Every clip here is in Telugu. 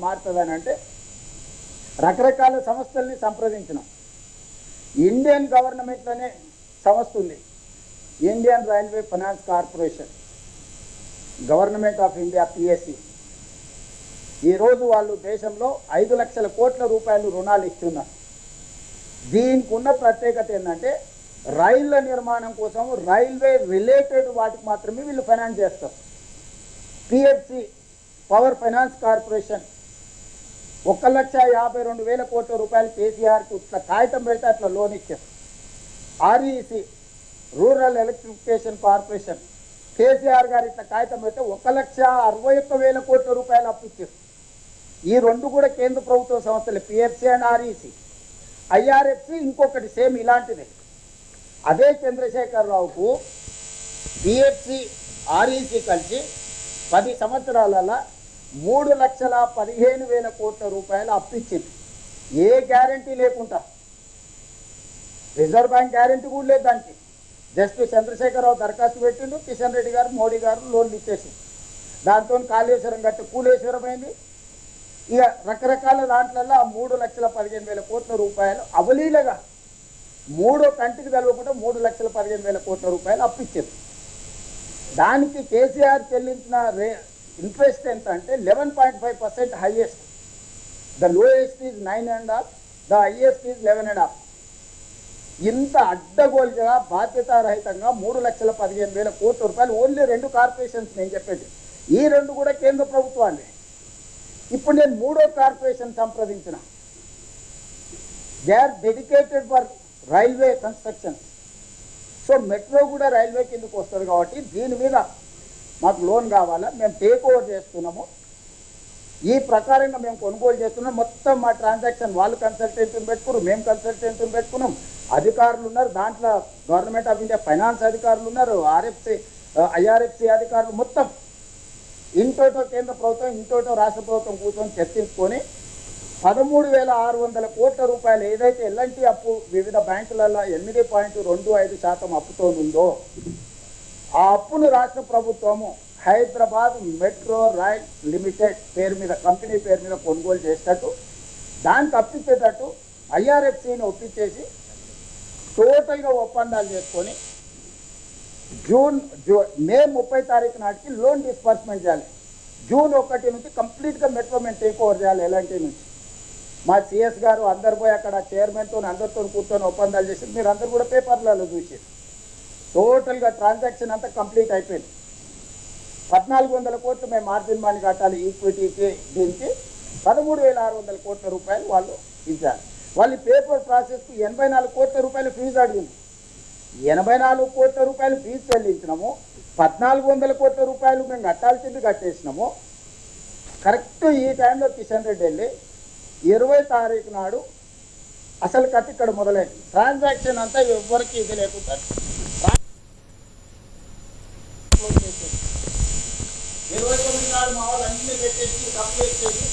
మారుతుందని అంటే రకరకాల సంస్థల్ని సంప్రదించినాం. ఇండియన్ గవర్నమెంట్లోనే సంస్థ ఉంది, Indian railway finance corporation, government of India PSC. ఈరోజు వాళ్ళు దేశంలో 5 లక్షల కోట్ల రూపాయలు రుణాలు ఇస్తున్నారు. దీనికి ఉన్న ప్రత్యేకత ఏంటంటే రైళ్ల నిర్మాణం కోసం రైల్వే రిలేటెడ్ వాటికి మాత్రమే వీళ్ళు ఫైనాన్స్ చేస్తారు. పిఎఫ్సి పవర్ ఫైనాన్స్ కార్పొరేషన్ 1,52,000 కోట్ల రూపాయలు కేసీఆర్కి ఇట్లా కాగితం పెడితే అట్లా లోన్ ఇచ్చారు. REC rural electrification corporation KCR గారు ఇట్లా కాగితం పెడితే 1,61,000 కోట్ల రూపాయలు అప్పు ఇచ్చారు. ఈ రెండు కూడా కేంద్ర ప్రభుత్వ సంస్థలు, పిఎఫ్సి అండ్ ఆర్ఈసి. ఐఆర్ఎఫ్సి ఇంకొకటి సేమ్ ఇలాంటిదే. అదే చంద్రశేఖరరావుకు పిఎఫ్సి ఆర్ఈసి కలిసి 10 సంవత్సరాలలో 3,15,000 కోట్ల రూపాయలు అప్పిచ్చింది. ఏ గ్యారంటీ లేకుండా, రిజర్వ్ బ్యాంక్ గ్యారంటీ కూడా లేదు దానికి. జస్ట్ చంద్రశేఖరరావు దరఖాస్తు పెట్టిండు, కిషన్ రెడ్డి గారు మోడీ గారు లోన్లు ఇచ్చేసి దాంతో కాళేశ్వరం కట్టి కూలేశ్వరం అయింది. ఇక రకరకాల దాంట్లో 3,15,000 కోట్ల రూపాయలు అవలీలగా మూడో కంటికి తెలవకుండా 3,15,000 కోట్ల రూపాయలు అప్పిచ్చారు. దానికి కేసీఆర్ చెల్లించిన ఇంట్రెస్ట్ ఎంత అంటే 11.5% highest. The lowest is 9.5, the highest is 11.5. ఇంత అడ్డగోలుగా బాధ్యతారహితంగా 3,15,000 కోట్ల రూపాయలు ఓన్లీ 2 కార్పొరేషన్స్ నేను చెప్పేది. ఈ 2 కూడా కేంద్ర ప్రభుత్వాన్ని. ఇప్పుడు నేను 3వ కార్పొరేషన్ సంప్రదించిన, they are dedicated for railway constructions. So metro కూడా రైల్వే కిందకు వస్తుంది కాబట్టి దీని మీద మాకు లోన్ కావాలా, మేము టేక్ ఓవర్ చేస్తున్నాము, ఈ ప్రకారంగా మేము కొనుగోలు చేస్తున్నాం. మొత్తం మా ట్రాన్సాక్షన్ వాళ్ళు కన్సల్టెంట్ని పెట్టుకున్నారు, మేము కన్సల్టెంట్ని పెట్టుకున్నాం, అధికారులు ఉన్నారు, దాంట్లో గవర్నమెంట్ ఆఫ్ ఇండియా ఫైనాన్స్ అధికారులు ఉన్నారు, ఐఆర్ఎఫ్సి అధికారులు, మొత్తం ఇంటోటో కేంద్ర ప్రభుత్వం ఇంటోటో రాష్ట్ర ప్రభుత్వం కూర్చొని చర్చించుకొని 13,600 కోట్ల రూపాయలు ఏదైతే ఎల్ఎన్టీ అప్పు వివిధ బ్యాంకులలో 8.25% అప్పుతో ఉందో ఆ అప్పును రాష్ట్ర ప్రభుత్వము హైదరాబాద్ మెట్రో రైల్ లిమిటెడ్ పేరు మీద, కంపెనీ పేరు మీద కొనుగోలు చేసేటట్టు, దానికి అప్పించేటట్టు ఐఆర్ఎఫ్సిని ఒప్పించేసి టోటల్గా ఒప్పందాలు చేసుకొని మే 30 తారీఖు నాటికి లోన్ డిస్బర్స్మెంట్ చేయాలి. జూన్ 1 నుంచి కంప్లీట్గా మెట్రో మేము టేక్ ఓవర్ చేయాలి ఎల్ఎన్టీ నుంచి. మా సిఎస్ గారు అందరు పోయి అక్కడ చైర్మన్తో అందరితో కూర్చొని ఒప్పందాలు చేసి మీరు అందరు కూడా పేపర్లలో చూసి టోటల్గా ట్రాన్సాక్షన్ అంతా కంప్లీట్ అయిపోయింది. 1,400 కోట్లు మేము మార్జిన్ మనీ కట్టాలి ఈక్విటీకి, దీనికి 13,600 కోట్ల రూపాయలు వాళ్ళు ఇచ్చారు. వాళ్ళు పేపర్ ప్రాసెస్కి 84 కోట్ల రూపాయలు ఫీజు అడిగింది. 84 కోట్ల రూపాయలు ఫీజు చెల్లించినాము, 1,400 కోట్ల రూపాయలు మేము కట్టాల్సింది కట్టేసినాము. కరెక్ట్ ఈ టైంలో కిషన్ రెడ్డి వెళ్ళి 20 తారీఖు నాడు అసలు కథ ఇక్కడ మొదలైంది. ట్రాన్సాక్షన్ అంతా ఎవరికి ఇది లేకుండా 29 నాడు మా వాళ్ళు అన్ని పెట్టేసి కంప్లీట్ చేసి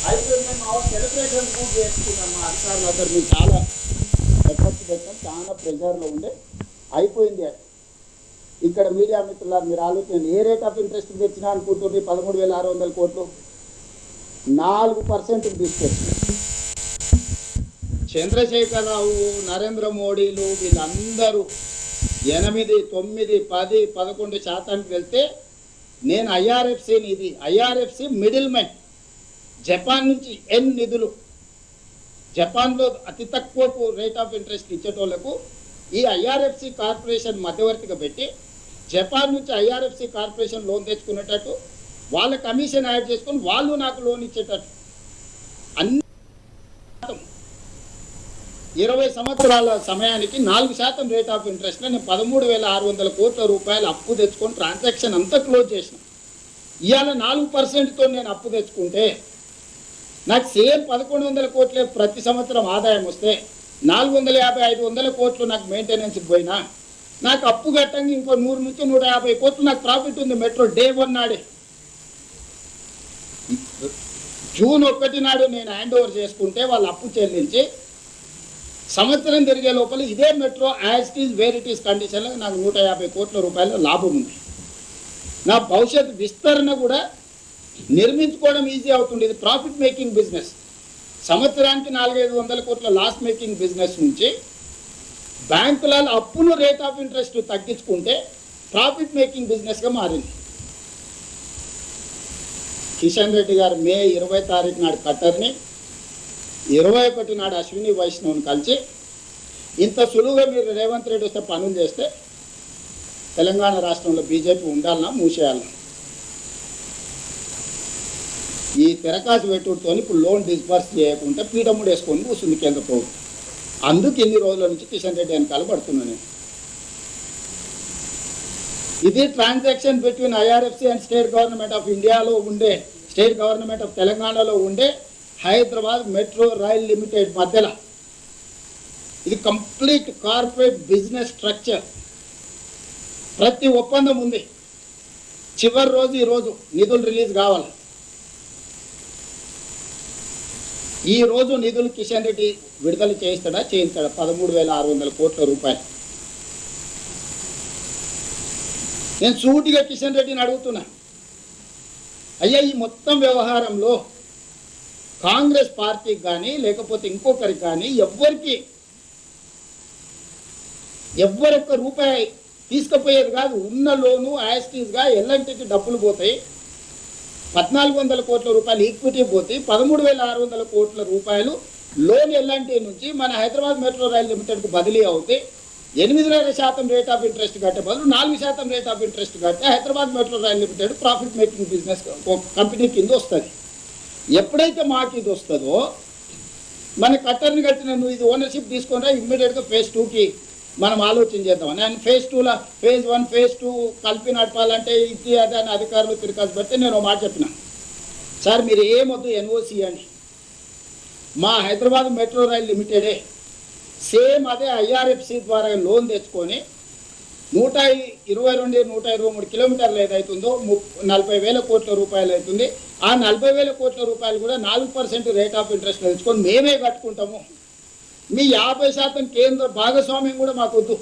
అయిపోయింది. మా వాళ్ళు సెలబ్రేషన్ కూడా చేసుకున్నాను. మా అధికారులు అందరు మేము చాలా ఎఫర్ట్స్ పెట్టాం, చాలా ప్రెజర్లో ఉండే అయిపోయింది. ఇక్కడ మీడియా మిత్రులారు మీరు ఆలోచన, ఏ రేట్ ఆఫ్ ఇంట్రెస్ట్ తెచ్చినా అనుకుంటుంది 13,600 కోట్లు 4% తీసుకొచ్చింది. చంద్రశేఖరరావు, నరేంద్ర మోడీలు వీళ్ళందరూ 8, 9, 10, 11% వెళ్తే నేను ఐఆర్ఎఫ్సిని, ఇది ఐఆర్ఎఫ్సి మిడిల్ మ్యాన్, జపాన్ నుంచి నిధులు, జపాన్లో అతి తక్కువ రేట్ ఆఫ్ ఇంట్రెస్ట్ ఇచ్చేటోళ్లకు ఈ ఐఆర్ఎఫ్సి కార్పొరేషన్ మధ్యవర్తిగా పెట్టి జపాన్ నుంచి ఐఆర్ఎఫ్సి కార్పొరేషన్ లోన్ తెచ్చుకునేటట్టు వాళ్ళ కమిషన్ యాడ్ చేసుకొని వాళ్ళు నాకు లోన్ ఇచ్చేటట్టు అన్ని 20 సంవత్సరాల సమయానికి 4% రేట్ ఆఫ్ ఇంట్రెస్ట్లో నేను 13,600 కోట్ల రూపాయలు అప్పు తెచ్చుకొని ట్రాన్సాక్షన్ అంతా క్లోజ్ చేసిన. ఇవాళ 4%తో నేను అప్పు తెచ్చుకుంటే నాకు సేమ్ 1,100 కోట్లే ప్రతి సంవత్సరం ఆదాయం వస్తే 450-500 కోట్లు నాకు మెయింటెనెన్స్కి పోయినా నాకు అప్పు కట్టంగా ఇంకో 100 నుంచి 150 కోట్లు నాకు ప్రాఫిట్ ఉంది మెట్రో డే 1 నాడే. జూన్ 1 నాడు నేను హ్యాండ్ ఓవర్ చేసుకుంటే వాళ్ళు అప్పు చెల్లించి సంవత్సరం తిరిగే లోపల ఇదే metro as it is where it is కండిషన్లో నాకు 150 కోట్ల రూపాయల లాభం ఉంది. నా భవిష్యత్ విస్తరణ కూడా నిర్మించుకోవడం ఈజీ అవుతుంది. ఇది ప్రాఫిట్ మేకింగ్ బిజినెస్. సంవత్సరానికి 400-500 కోట్ల లాస్ మేకింగ్ బిజినెస్ నుంచి బ్యాంకులలో అప్పును రేట్ ఆఫ్ ఇంట్రెస్ట్ తగ్గించుకుంటే ప్రాఫిట్ మేకింగ్ బిజినెస్గా మారింది. కిషన్ రెడ్డి గారు మే 20 తారీఖు నాడు కట్టర్ని, 21 నాడు అశ్విని వైష్ణవ్ని కలిసి ఇంత సులువుగా మీరు రేవంత్ రెడ్డి వస్తే పనులు చేస్తే తెలంగాణ రాష్ట్రంలో బీజేపీ ఉండాలన్నా మూసేయాలన్నా ఈ తెరకాసు పెట్టుడుతో ఇప్పుడు లోన్ డిస్బర్స్ చేయకుండా పీఠముడు వేసుకొని కూర్చుంది కేంద్ర ప్రభుత్వం. అందుకు ఇన్ని రోజుల నుంచి కిషన్ రెడ్డి వెనకాల పడుతున్నాను. ఇది transaction between IRFC and state government of ఇండియాలో ఉండే, స్టేట్ గవర్నమెంట్ ఆఫ్ తెలంగాణలో ఉండే హైదరాబాద్ మెట్రో రైల్ లిమిటెడ్ మధ్యలో. ఇది కంప్లీట్ కార్పొరేట్ బిజినెస్ స్ట్రక్చర్. ప్రతి ఒప్పందం ఉంది. చివరి రోజు ఈరోజు నిధులు రిలీజ్ కావాలి. ఈ రోజు నిధులు కిషన్ రెడ్డి విడుదల చేయిస్తాడా? 13,600 కోట్ల రూపాయలు. నేను సూటిగా కిషన్ రెడ్డిని అడుగుతున్నా, అయ్యా ఈ మొత్తం వ్యవహారంలో కాంగ్రెస్ పార్టీకి కానీ లేకపోతే ఇంకొకరికి కానీ ఎవ్వరొక్క రూపాయి తీసుకుపోయేది కాదు. ఉన్న లోను యాస్టీస్గా ఎల్ఎన్టీకి డబ్బులు పోతాయి. 1,400 కోట్ల రూపాయలు ఈక్విటీ పోతే 13,600 కోట్ల రూపాయలు లోన్ ఎల్ఎన్టీ నుంచి మన హైదరాబాద్ మెట్రో రైల్ లిమిటెడ్కు బదిలీ అవుతే 8.5% రేట్ ఆఫ్ ఇంట్రెస్ట్ కట్టే బదులు 4% రేట్ ఆఫ్ ఇంట్రెస్ట్ కడితే Hyderabad metro rail limited profit making business company కింద వస్తుంది. ఎప్పుడైతే మాకు ఇది వస్తుందో మన కట్టర్ని కట్టిన నువ్వు ఇది ఓనర్షిప్ తీసుకున్నా ఇమ్మీడియట్గా phase 2కి మనం ఆలోచన చేద్దాం. నేను phase 2లో phase 1 phase 2 కలిపి నడపాలంటే ఇది అదే అని అధికారులు తిరగాల్సి పెడితే నేను ఒక మాట చెప్పిన, సార్ మీరు ఏమొద్దు ఎన్ఓసి అని, మా హైదరాబాద్ మెట్రో రైల్ లిమిటెడే సేమ్ అదే ఐఆర్ఎఫ్సి ద్వారా లోన్ తెచ్చుకొని 122-123 కిలోమీటర్లు ఏదైతుందో 40,000 కోట్ల రూపాయలు అవుతుంది. ఆ 40,000 కోట్ల రూపాయలు కూడా 4% రేట్ ఆఫ్ ఇంట్రెస్ట్ తెచ్చుకొని మేమే కట్టుకుంటాము. మీ 50% కేంద్ర భాగస్వామ్యం కూడా మాకు వద్దు,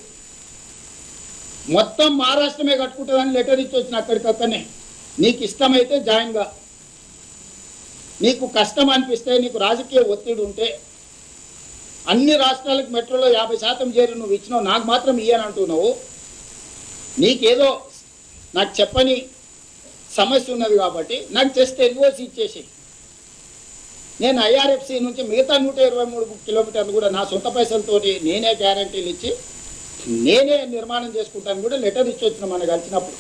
మొత్తం మహారాష్ట్రమే కట్టుకుంటుందని లెటర్ ఇచ్చి వచ్చిన అక్కడికక్కడనే. నీకు ఇష్టమైతే జాయిన్గా, నీకు కష్టం అనిపిస్తే, నీకు రాజకీయ ఒత్తిడి ఉంటే అన్ని రాష్ట్రాలకు మెట్రోలో 50% చేరి నువ్వు ఇచ్చినావు, నాకు మాత్రం ఇయ్యని అంటున్నావు. నీకేదో నాకు చెప్పని సమస్య ఉన్నది కాబట్టి నాకు జస్ట్ ఎన్ఓసి ఇచ్చేసి నేను ఐఆర్ఎఫ్సి నుంచి మిగతా 123 కిలోమీటర్లు కూడా నా సొంత పైసలతోటి నేనే గ్యారంటీలు ఇచ్చి నేనే నిర్మాణం చేసుకుంటాను కూడా లెటర్ ఇచ్చి వచ్చిన మనం కలిసినప్పుడు.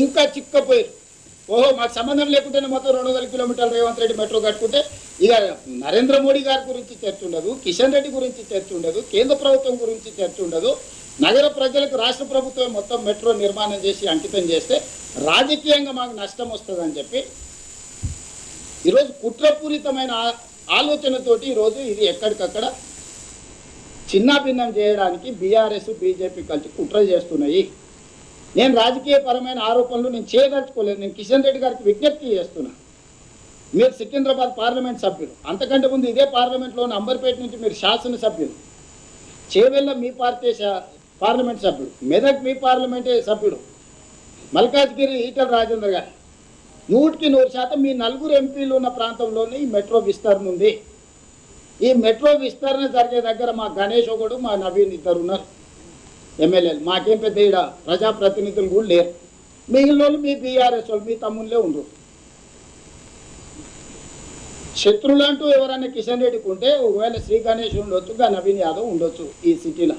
ఇంకా చిక్కపోయారు, ఓహో మాకు సంబంధం లేకుంటేనే మొత్తం 200 కిలోమీటర్లు రేవంత్ రెడ్డి మెట్రో కట్టుకుంటే ఇక నరేంద్ర మోడీ గారి గురించి చర్చ ఉండదు, కిషన్ రెడ్డి గురించి చర్చ ఉండదు, కేంద్ర ప్రభుత్వం గురించి చర్చ ఉండదు. నగర ప్రజలకు రాష్ట్ర ప్రభుత్వం మొత్తం మెట్రో నిర్మాణం చేసి అంకితం చేస్తే రాజకీయంగా మాకు నష్టం వస్తుందని చెప్పి ఈరోజు కుట్రపూరితమైన ఆలోచనతోటి ఈరోజు ఇది ఎక్కడికక్కడ చిన్నాభిన్నం చేయడానికి బీఆర్ఎస్ బీజేపీ కలిసి కుట్ర చేస్తున్నాయి. నేను రాజకీయపరమైన ఆరోపణలు నేను చేయదలుచుకోలేదు. నేను కిషన్ రెడ్డి గారికి విజ్ఞప్తి చేస్తున్నా, మీరు సికింద్రాబాద్ పార్లమెంట్ సభ్యులు, అంతకంటే ముందు ఇదే పార్లమెంట్లోని అంబర్పేట నుంచి మీరు శాసనసభ్యులు, చేవెళ్ళ మీ పార్టీ పార్లమెంట్ సభ్యుడు, మెదక్ మీ పార్లమెంటే సభ్యుడు, మల్కాజ్గిరి ఈటల రాజేందర్ గారు 100% మీ 4 ఎంపీలు ఉన్న ప్రాంతంలోనే ఈ మెట్రో విస్తరణ ఉంది. ఈ మెట్రో విస్తరణ జరిగే దగ్గర మా గణేష్ ఒకడు, మా నవీన్ ఇద్దరు ఉన్నారు ఎమ్మెల్యేలు. మాకేం పెద్ద ఈడ ప్రజాప్రతినిధులు కూడా లేరు. మిగిలిన వాళ్ళు మీ బీఆర్ఎస్ వాళ్ళు, మీ తమ్ముళ్ళే ఉండరు. శత్రువులు అంటూ ఎవరైనా కిషన్ రెడ్డికి ఉంటే ఒకవేళ శ్రీ గణేష్ ఉండొచ్చు, నవీన్ యాదవ్ ఉండొచ్చు. ఈ సిటీలో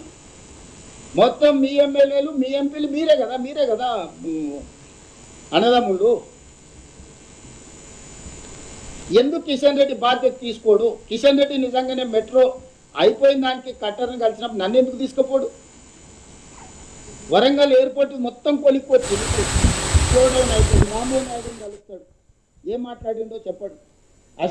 మొత్తం మీ ఎమ్మెల్యేలు మీ ఎంపీలు మీరే కదా అన్నదమ్ముళ్ళు. ఎందుకు కిషన్ రెడ్డి బాధ్యత తీసుకోడు? కిషన్ రెడ్డి నిజంగానే మెట్రో అయిపోయిన దానికి కట్టర్ని కలిసినప్పుడు నన్ను ఎందుకు తీసుకుపోడు? వరంగల్ ఎయిర్పోర్ట్ మొత్తం కొలిక్కొచ్చి షోడౌన్ అయిపోయింది. రామ్మోహన్ నాయుడుని కలుస్తాడు, ఏం మాట్లాడిండో చెప్పడు.